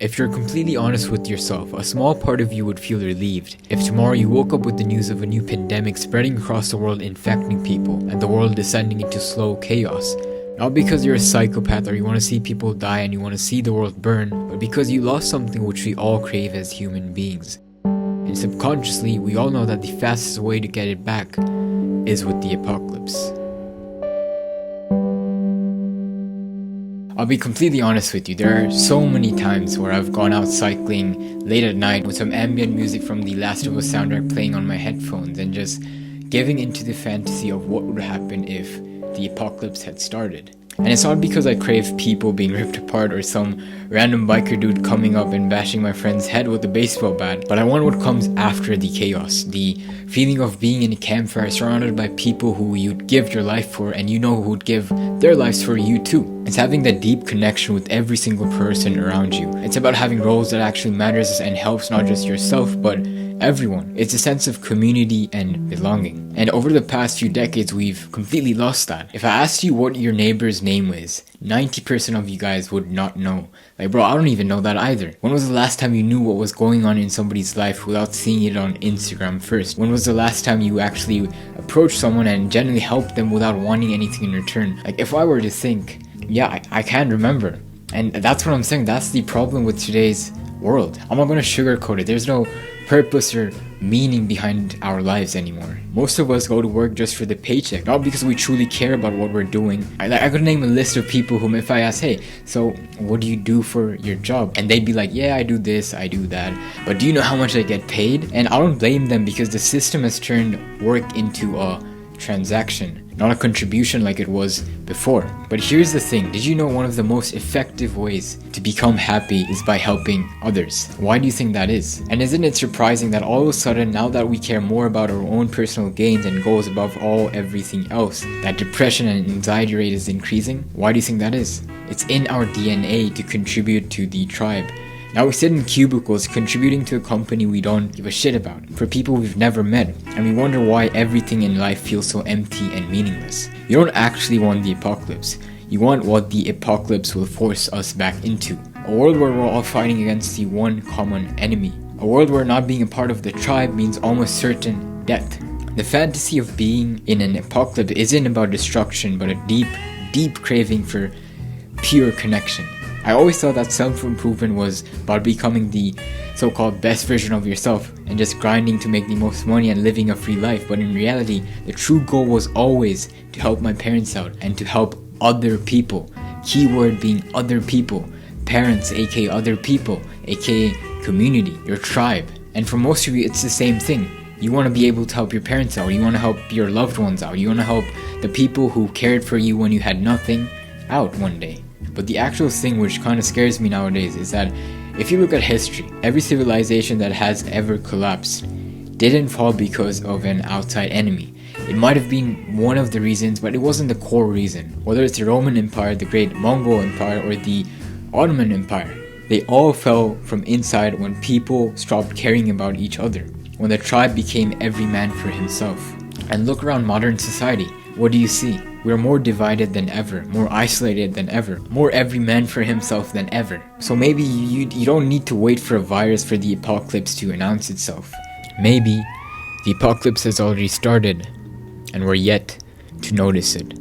If you're completely honest with yourself, a small part of you would feel relieved if tomorrow you woke up with the news of a new pandemic spreading across the world, infecting people, and the world descending into slow chaos. Not because you're a psychopath or you want to see people die and you want to see the world burn, but because you lost something which we all crave as human beings. And subconsciously, we all know that the fastest way to get it back is with the apocalypse. I'll be completely honest with you, there are so many times where I've gone out cycling late at night with some ambient music from the Last of Us soundtrack playing on my headphones and just giving into the fantasy of what would happen if the apocalypse had started. And it's not because I crave people being ripped apart or some random biker dude coming up and bashing my friend's head with a baseball bat, but I want what comes after the chaos. The feeling of being in a campfire surrounded by people who you'd give your life for and you know who would give their lives for you too. It's having that deep connection with every single person around you. It's about having roles that actually matters and helps not just yourself but everyone. It's a sense of community and belonging. And over the past few decades, we've completely lost that. If I asked you what your neighbor's name is, 90% of you guys would not know. Like, bro, I don't even know that either. When was the last time you knew what was going on in somebody's life without seeing it on Instagram first? When was the last time you actually approached someone and genuinely helped them without wanting anything in return? Like, if I were to think, yeah, I can't remember. And that's what I'm saying. That's the problem with today's world. I'm not going to sugarcoat it. There's no purpose or meaning behind our lives anymore. Most of us go to work just for the paycheck, not because we truly care about what we're doing. I could name a list of people whom if I ask, hey, so what do you do for your job? And they'd be like, yeah, I do this, I do that. But do you know how much I get paid? And I don't blame them because the system has turned work into a transaction, not a contribution like it was before. But here's the thing, did you know one of the most effective ways to become happy is by helping others? Why do you think that is? And isn't it surprising that all of a sudden, now that we care more about our own personal gains and goals above everything else, that depression and anxiety rate is increasing? Why do you think that is? It's in our DNA to contribute to the tribe. Now we sit in cubicles contributing to a company we don't give a shit about, for people we've never met, and we wonder why everything in life feels so empty and meaningless. You don't actually want the apocalypse. You want what the apocalypse will force us back into. A world where we're all fighting against the one common enemy. A world where not being a part of the tribe means almost certain death. The fantasy of being in an apocalypse isn't about destruction, but a deep, deep craving for pure connection. I always thought that self-improvement was about becoming the so-called best version of yourself and just grinding to make the most money and living a free life, but in reality, the true goal was always to help my parents out and to help other people. Keyword being other people. Parents, aka other people, aka community, your tribe. And for most of you, it's the same thing. You want to be able to help your parents out, you want to help your loved ones out, you want to help the people who cared for you when you had nothing out one day. But the actual thing which kind of scares me nowadays is that if you look at history, every civilization that has ever collapsed didn't fall because of an outside enemy. It might have been one of the reasons, but it wasn't the core reason. Whether it's the Roman Empire, the Great Mongol Empire, or the Ottoman Empire, they all fell from inside when people stopped caring about each other, when the tribe became every man for himself. And look around modern society, what do you see? We're more divided than ever, more isolated than ever, more every man for himself than ever. So maybe you don't need to wait for a virus for the apocalypse to announce itself. Maybe the apocalypse has already started and we're yet to notice it.